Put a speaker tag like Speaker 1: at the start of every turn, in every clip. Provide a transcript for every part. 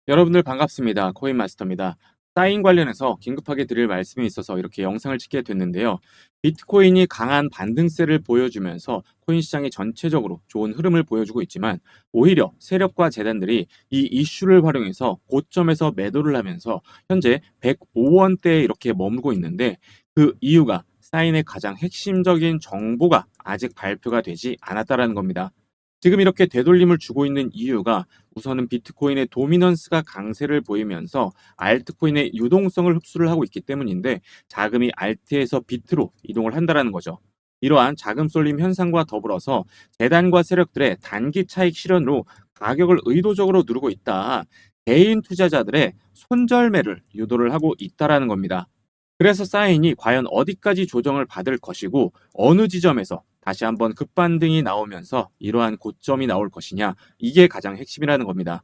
Speaker 1: 여러분들 반갑습니다. 코인마스터입니다. 사인 관련해서 긴급하게 드릴 말씀이 있어서 이렇게 영상을 찍게 됐는데요. 비트코인이 강한 반등세를 보여주면서 코인 시장이 전체적으로 좋은 흐름을 보여주고 있지만 오히려 세력과 재단들이 이 이슈를 활용해서 고점에서 매도를 하면서 현재 105원대에 이렇게 머물고 있는데 그 이유가 사인의 가장 핵심적인 정보가 아직 발표가 되지 않았다라는 겁니다. 지금 이렇게 되돌림을 주고 있는 이유가 우선은 비트코인의 도미넌스가 강세를 보이면서 알트코인의 유동성을 흡수를 하고 있기 때문인데 자금이 알트에서 비트로 이동을 한다는 거죠. 이러한 자금 쏠림 현상과 더불어서 재단과 세력들의 단기 차익 실현으로 가격을 의도적으로 누르고 있다. 개인 투자자들의 손절매를 유도를 하고 있다라는 겁니다. 그래서 사인이 과연 어디까지 조정을 받을 것이고 어느 지점에서 다시 한번 급반등이 나오면서 이러한 고점이 나올 것이냐, 이게 가장 핵심이라는 겁니다.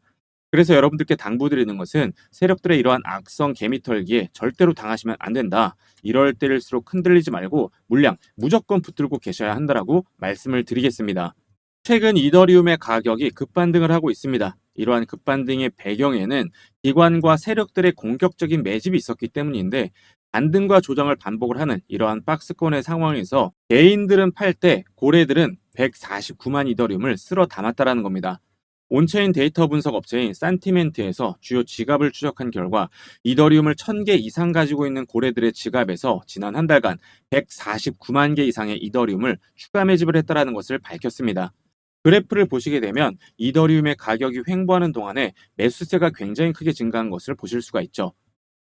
Speaker 1: 그래서 여러분들께 당부드리는 것은 세력들의 이러한 악성 개미털기에 절대로 당하시면 안 된다. 이럴 때일수록 흔들리지 말고 물량 무조건 붙들고 계셔야 한다라고 말씀을 드리겠습니다. 최근 이더리움의 가격이 급반등을 하고 있습니다. 이러한 급반등의 배경에는 기관과 세력들의 공격적인 매집이 있었기 때문인데 반등과 조정을 반복을 하는 이러한 박스권의 상황에서 개인들은 팔 때 고래들은 149만 이더리움을 쓸어 담았다라는 겁니다. 온체인 데이터 분석 업체인 산티멘트에서 주요 지갑을 추적한 결과 이더리움을 1000개 이상 가지고 있는 고래들의 지갑에서 지난 한 달간 149만 개 이상의 이더리움을 추가 매집을 했다는 것을 밝혔습니다. 그래프를 보시게 되면 이더리움의 가격이 횡보하는 동안에 매수세가 굉장히 크게 증가한 것을 보실 수가 있죠.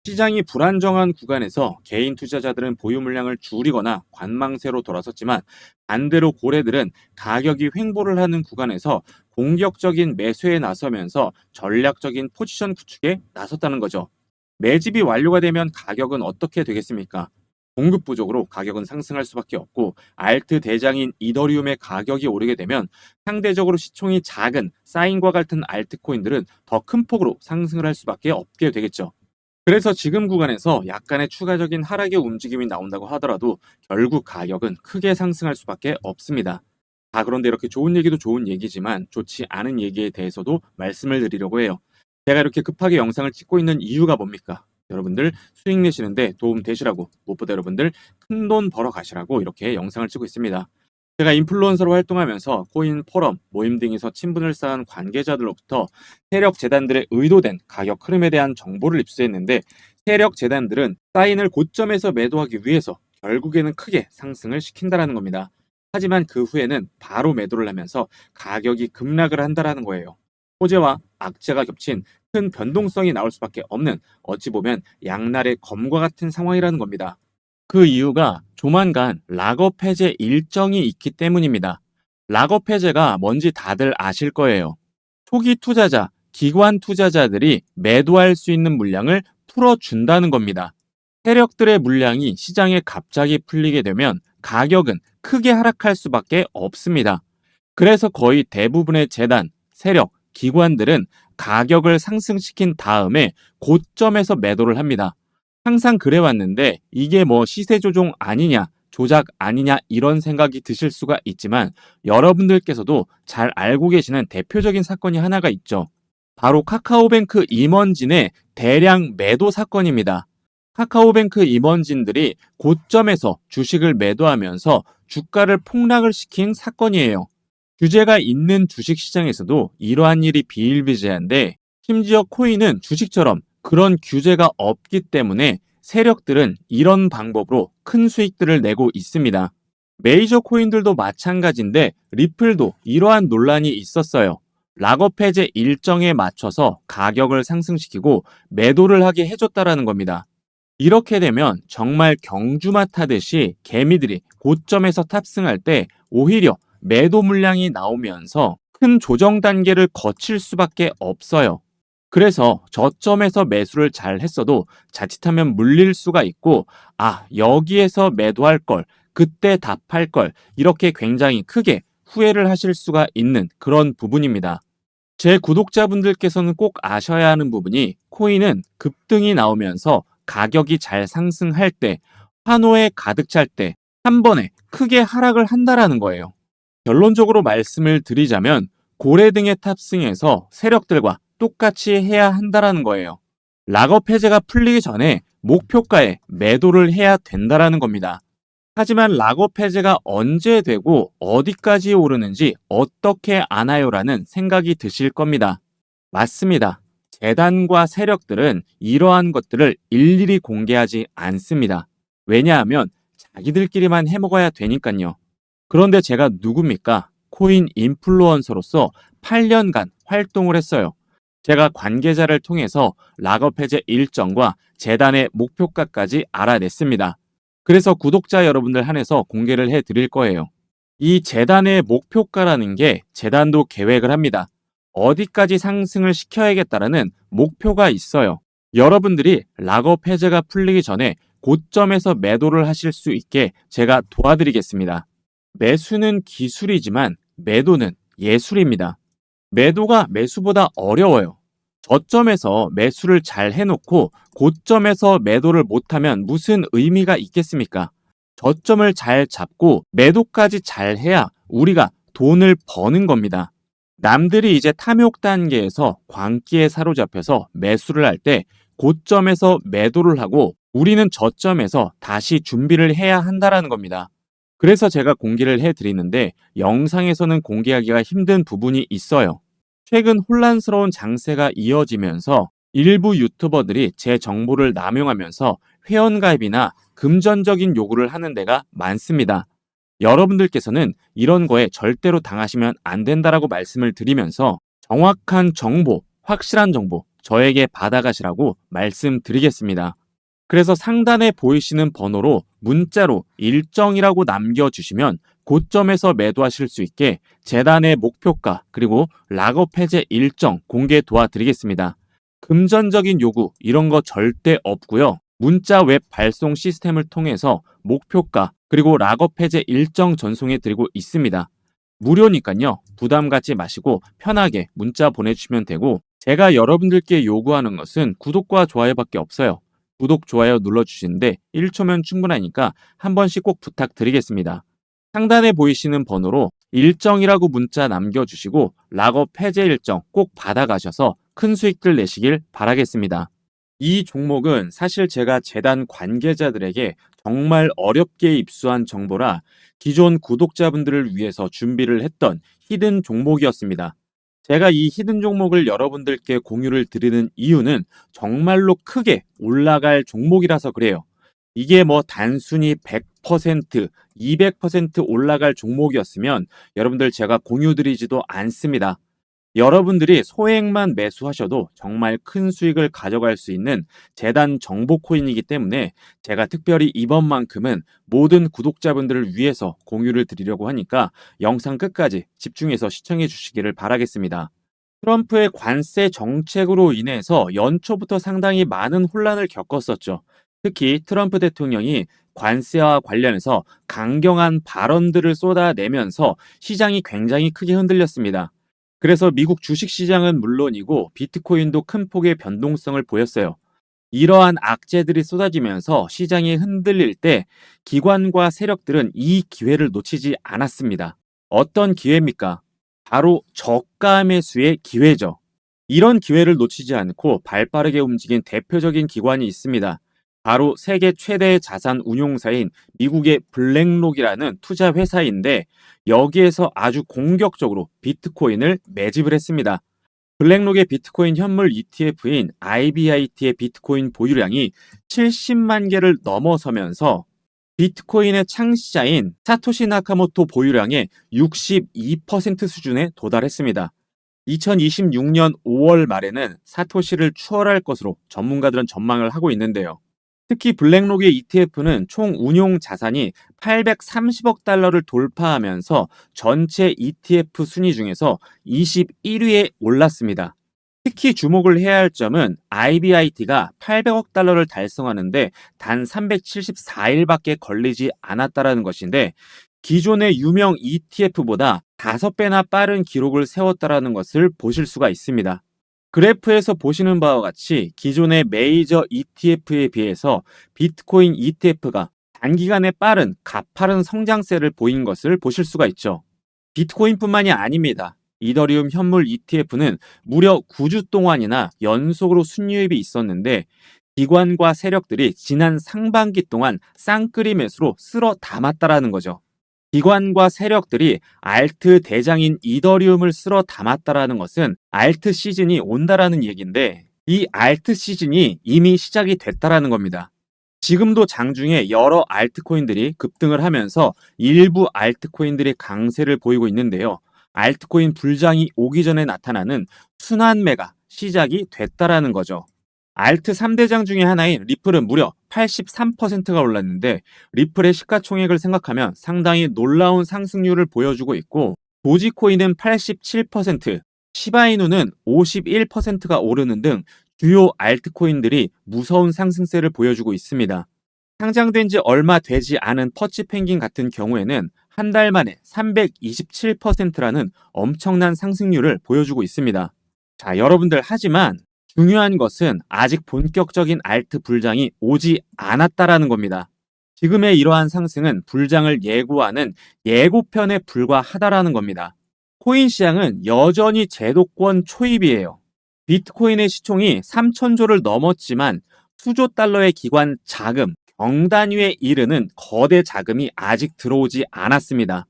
Speaker 1: 시장이 불안정한 구간에서 개인 투자자들은 보유 물량을 줄이거나 관망세로 돌아섰지만 반대로 고래들은 가격이 횡보를 하는 구간에서 공격적인 매수에 나서면서 전략적인 포지션 구축에 나섰다는 거죠. 매집이 완료가 되면 가격은 어떻게 되겠습니까? 공급 부족으로 가격은 상승할 수밖에 없고 알트 대장인 이더리움의 가격이 오르게 되면 상대적으로 시총이 작은 사인과 같은 알트코인들은 더 큰 폭으로 상승을 할 수밖에 없게 되겠죠. 그래서 지금 구간에서 약간의 추가적인 하락의 움직임이 나온다고 하더라도 결국 가격은 크게 상승할 수밖에 없습니다. 그런데 이렇게 좋은 얘기도 좋은 얘기지만 좋지 않은 얘기에 대해서도 말씀을 드리려고 해요. 제가 이렇게 급하게 영상을 찍고 있는 이유가 뭡니까? 여러분들 수익 내시는데 도움 되시라고, 무엇보다 여러분들 큰 돈 벌어 가시라고 이렇게 영상을 찍고 있습니다. 제가 인플루언서로 활동하면서 코인 포럼, 모임 등에서 친분을 쌓은 관계자들로부터 세력 재단들의 의도된 가격 흐름에 대한 정보를 입수했는데 세력 재단들은 사인을 고점에서 매도하기 위해서 결국에는 크게 상승을 시킨다는 겁니다. 하지만 그 후에는 바로 매도를 하면서 가격이 급락을 한다는 거예요. 호재와 악재가 겹친 큰 변동성이 나올 수밖에 없는 어찌 보면 양날의 검과 같은 상황이라는 겁니다. 그 이유가 조만간 락업 해제 일정이 있기 때문입니다. 락업 해제가 뭔지 다들 아실 거예요. 초기 투자자, 기관 투자자들이 매도할 수 있는 물량을 풀어준다는 겁니다. 세력들의 물량이 시장에 갑자기 풀리게 되면 가격은 크게 하락할 수밖에 없습니다. 그래서 거의 대부분의 재단, 세력, 기관들은 가격을 상승시킨 다음에 고점에서 매도를 합니다. 항상 그래왔는데 이게 뭐 시세 조종 아니냐, 조작 아니냐 이런 생각이 드실 수가 있지만 여러분들께서도 잘 알고 계시는 대표적인 사건이 하나가 있죠. 바로 카카오뱅크 임원진의 대량 매도 사건입니다. 카카오뱅크 임원진들이 고점에서 주식을 매도하면서 주가를 폭락을 시킨 사건이에요. 규제가 있는 주식시장에서도 이러한 일이 비일비재한데 심지어 코인은 주식처럼 그런 규제가 없기 때문에 세력들은 이런 방법으로 큰 수익들을 내고 있습니다. 메이저 코인들도 마찬가지인데 리플도 이러한 논란이 있었어요. 락업 해제 일정에 맞춰서 가격을 상승시키고 매도를 하게 해줬다라는 겁니다. 이렇게 되면 정말 경주마 타듯이 개미들이 고점에서 탑승할 때 오히려 매도 물량이 나오면서 큰 조정 단계를 거칠 수밖에 없어요. 그래서 저점에서 매수를 잘 했어도 자칫하면 물릴 수가 있고, 여기에서 매도할 걸, 그때 답할 걸, 이렇게 굉장히 크게 후회를 하실 수가 있는 그런 부분입니다. 제 구독자분들께서는 꼭 아셔야 하는 부분이 코인은 급등이 나오면서 가격이 잘 상승할 때, 환호에 가득 찰 때, 한 번에 크게 하락을 한다라는 거예요. 결론적으로 말씀을 드리자면 고래 등의 탑승에서 세력들과 똑같이 해야 한다라는 거예요. 락업 해제가 풀리기 전에 목표가에 매도를 해야 된다라는 겁니다. 하지만 락업 해제가 언제 되고 어디까지 오르는지 어떻게 아나요라는 생각이 드실 겁니다. 맞습니다. 재단과 세력들은 이러한 것들을 일일이 공개하지 않습니다. 왜냐하면 자기들끼리만 해먹어야 되니까요. 그런데 제가 누굽니까? 코인 인플루언서로서 8년간 활동을 했어요. 제가 관계자를 통해서 락업 해제 일정과 재단의 목표가까지 알아냈습니다. 그래서 구독자 여러분들 한해서 공개를 해드릴 거예요. 이 재단의 목표가라는 게 재단도 계획을 합니다. 어디까지 상승을 시켜야겠다라는 목표가 있어요. 여러분들이 락업 해제가 풀리기 전에 고점에서 매도를 하실 수 있게 제가 도와드리겠습니다. 매수는 기술이지만 매도는 예술입니다. 매도가 매수보다 어려워요. 저점에서 매수를 잘 해놓고 고점에서 매도를 못하면 무슨 의미가 있겠습니까? 저점을 잘 잡고 매도까지 잘 해야 우리가 돈을 버는 겁니다. 남들이 이제 탐욕 단계에서 광기에 사로잡혀서 매수를 할 때 고점에서 매도를 하고 우리는 저점에서 다시 준비를 해야 한다라는 겁니다. 그래서 제가 공개를 해드리는데 영상에서는 공개하기가 힘든 부분이 있어요. 최근 혼란스러운 장세가 이어지면서 일부 유튜버들이 제 정보를 남용하면서 회원가입이나 금전적인 요구를 하는 데가 많습니다. 여러분들께서는 이런 거에 절대로 당하시면 안 된다라고 말씀을 드리면서 정확한 정보, 확실한 정보 저에게 받아가시라고 말씀드리겠습니다. 그래서 상단에 보이시는 번호로 문자로 일정이라고 남겨주시면 고점에서 매도하실 수 있게 재단의 목표가 그리고 락업 해제 일정 공개 도와드리겠습니다. 금전적인 요구 이런 거 절대 없고요. 문자 웹 발송 시스템을 통해서 목표가 그리고 락업 해제 일정 전송해 드리고 있습니다. 무료니까요. 부담 갖지 마시고 편하게 문자 보내주시면 되고 제가 여러분들께 요구하는 것은 구독과 좋아요밖에 없어요. 구독, 좋아요 눌러주시는데 1초면 충분하니까 한 번씩 꼭 부탁드리겠습니다. 상단에 보이시는 번호로 일정이라고 문자 남겨주시고 락업 해제 일정 꼭 받아가셔서 큰 수익들 내시길 바라겠습니다. 이 종목은 사실 제가 재단 관계자들에게 정말 어렵게 입수한 정보라 기존 구독자분들을 위해서 준비를 했던 히든 종목이었습니다. 제가 이 히든 종목을 여러분들께 공유를 드리는 이유는 정말로 크게 올라갈 종목이라서 그래요. 이게 뭐 단순히 100%, 200% 올라갈 종목이었으면 여러분들 제가 공유 드리지도 않습니다. 여러분들이 소액만 매수하셔도 정말 큰 수익을 가져갈 수 있는 재단 정보 코인이기 때문에 제가 특별히 이번만큼은 모든 구독자분들을 위해서 공유를 드리려고 하니까 영상 끝까지 집중해서 시청해 주시기를 바라겠습니다. 트럼프의 관세 정책으로 인해서 연초부터 상당히 많은 혼란을 겪었었죠. 특히 트럼프 대통령이 관세와 관련해서 강경한 발언들을 쏟아내면서 시장이 굉장히 크게 흔들렸습니다. 그래서 미국 주식시장은 물론이고 비트코인도 큰 폭의 변동성을 보였어요. 이러한 악재들이 쏟아지면서 시장이 흔들릴 때 기관과 세력들은 이 기회를 놓치지 않았습니다. 어떤 기회입니까? 바로 저가 매수의 기회죠. 이런 기회를 놓치지 않고 발빠르게 움직인 대표적인 기관이 있습니다. 바로 세계 최대 자산 운용사인 미국의 블랙록이라는 투자 회사인데 여기에서 아주 공격적으로 비트코인을 매집을 했습니다. 블랙록의 비트코인 현물 ETF인 IBIT의 비트코인 보유량이 70만 개를 넘어서면서 비트코인의 창시자인 사토시 나카모토 보유량의 62% 수준에 도달했습니다. 2026년 5월 말에는 사토시를 추월할 것으로 전문가들은 전망을 하고 있는데요. 특히 블랙록의 ETF는 총 운용 자산이 830억 달러를 돌파하면서 전체 ETF 순위 중에서 21위에 올랐습니다. 특히 주목을 해야 할 점은 IBIT가 800억 달러를 달성하는데 단 374일밖에 걸리지 않았다는 것인데 기존의 유명 ETF보다 5배나 빠른 기록을 세웠다는 것을 보실 수가 있습니다. 그래프에서 보시는 바와 같이 기존의 메이저 ETF에 비해서 비트코인 ETF가 단기간에 빠른 가파른 성장세를 보인 것을 보실 수가 있죠. 비트코인뿐만이 아닙니다. 이더리움 현물 ETF는 무려 9주 동안이나 연속으로 순유입이 있었는데 기관과 세력들이 지난 상반기 동안 쌍끌이 매수로 쓸어 담았다라는 거죠. 기관과 세력들이 알트 대장인 이더리움을 쓸어 담았다라는 것은 알트 시즌이 온다라는 얘기인데 이 알트 시즌이 이미 시작이 됐다라는 겁니다. 지금도 장중에 여러 알트코인들이 급등을 하면서 일부 알트코인들이 강세를 보이고 있는데요. 알트코인 불장이 오기 전에 나타나는 순환매가 시작이 됐다라는 거죠. 알트 3대장 중에 하나인 리플은 무려 83%가 올랐는데 리플의 시가총액을 생각하면 상당히 놀라운 상승률을 보여주고 있고 도지코인은 87%, 시바이누는 51%가 오르는 등 주요 알트코인들이 무서운 상승세를 보여주고 있습니다. 상장된 지 얼마 되지 않은 퍼치펭귄 같은 경우에는 한 달 만에 327%라는 엄청난 상승률을 보여주고 있습니다. 자, 여러분들 하지만 중요한 것은 아직 본격적인 알트 불장이 오지 않았다라는 겁니다. 지금의 이러한 상승은 불장을 예고하는 예고편에 불과하다라는 겁니다. 코인 시장은 여전히 제도권 초입이에요. 비트코인의 시총이 3천조를 넘었지만 수조 달러의 기관 자금, 경단위에 이르는 거대 자금이 아직 들어오지 않았습니다.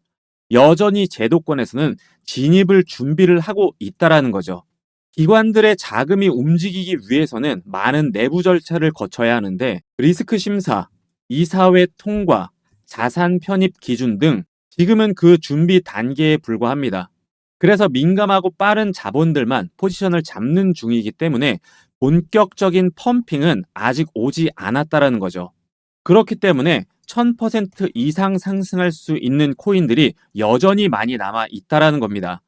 Speaker 1: 여전히 제도권에서는 진입을 준비를 하고 있다라는 거죠. 기관들의 자금이 움직이기 위해서는 많은 내부 절차를 거쳐야 하는데 리스크 심사, 이사회 통과, 자산 편입 기준 등 지금은 그 준비 단계에 불과합니다. 그래서 민감하고 빠른 자본들만 포지션을 잡는 중이기 때문에 본격적인 펌핑은 아직 오지 않았다라는 거죠. 그렇기 때문에 1000% 이상 상승할 수 있는 코인들이 여전히 많이 남아 있다라는 겁니다.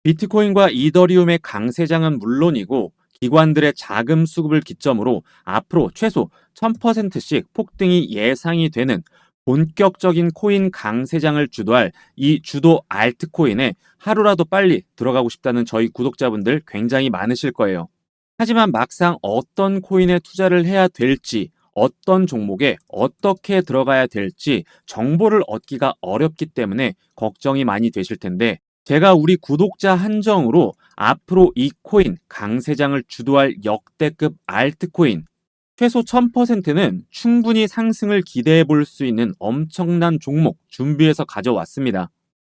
Speaker 1: 비트코인과 이더리움의 강세장은 물론이고 기관들의 자금 수급을 기점으로 앞으로 최소 1000%씩 폭등이 예상이 되는 본격적인 코인 강세장을 주도할 이 주도 알트코인에 하루라도 빨리 들어가고 싶다는 저희 구독자분들 굉장히 많으실 거예요. 하지만 막상 어떤 코인에 투자를 해야 될지, 어떤 종목에 어떻게 들어가야 될지 정보를 얻기가 어렵기 때문에 걱정이 많이 되실 텐데 제가 우리 구독자 한정으로 앞으로 이 코인 강세장을 주도할 역대급 알트코인 최소 1000%는 충분히 상승을 기대해 볼 수 있는 엄청난 종목 준비해서 가져왔습니다.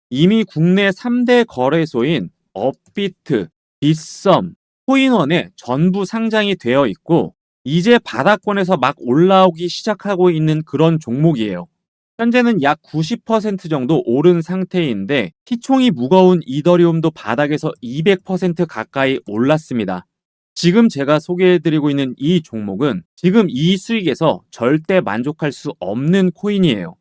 Speaker 1: 이미 국내 3대 거래소인 업비트, 빗썸, 코인원에 전부 상장이 되어 있고 이제 바닥권에서 막 올라오기 시작하고 있는 그런 종목이에요. 현재는 약 90% 정도 오른 상태인데 시총이 무거운 이더리움도 바닥에서 200% 가까이 올랐습니다. 지금 제가 소개해드리고 있는 이 종목은 지금 이 수익에서 절대 만족할 수 없는 코인이에요.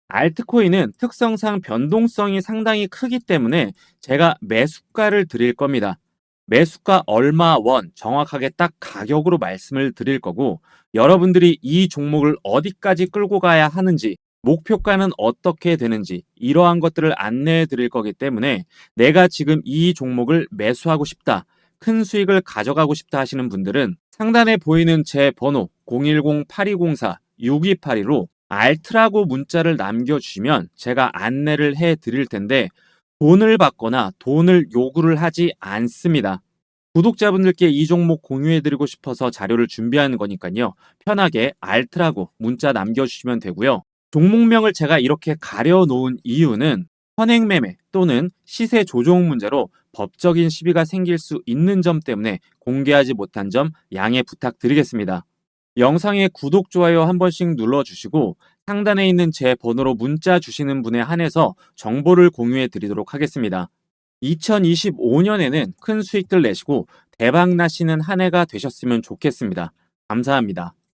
Speaker 1: 알트코인은 특성상 변동성이 상당히 크기 때문에 제가 매수가를 드릴 겁니다. 매수가 얼마 원 정확하게 딱 가격으로 말씀을 드릴 거고 여러분들이 이 종목을 어디까지 끌고 가야 하는지 목표가는 어떻게 되는지 이러한 것들을 안내해 드릴 거기 때문에 내가 지금 이 종목을 매수하고 싶다. 큰 수익을 가져가고 싶다 하시는 분들은 상단에 보이는 제 번호 010-8204-6282로 알트라고 문자를 남겨주시면 제가 안내를 해 드릴 텐데 돈을 받거나 돈을 요구를 하지 않습니다. 구독자분들께 이 종목 공유해드리고 싶어서 자료를 준비하는 거니까요. 편하게 알트라고 문자 남겨주시면 되고요. 종목명을 제가 이렇게 가려놓은 이유는 선행매매 또는 시세 조종 문제로 법적인 시비가 생길 수 있는 점 때문에 공개하지 못한 점 양해 부탁드리겠습니다. 영상에 구독, 좋아요 한 번씩 눌러주시고 상단에 있는 제 번호로 문자 주시는 분에 한해서 정보를 공유해 드리도록 하겠습니다. 2025년에는 큰 수익들 내시고 대박 나시는 한 해가 되셨으면 좋겠습니다. 감사합니다.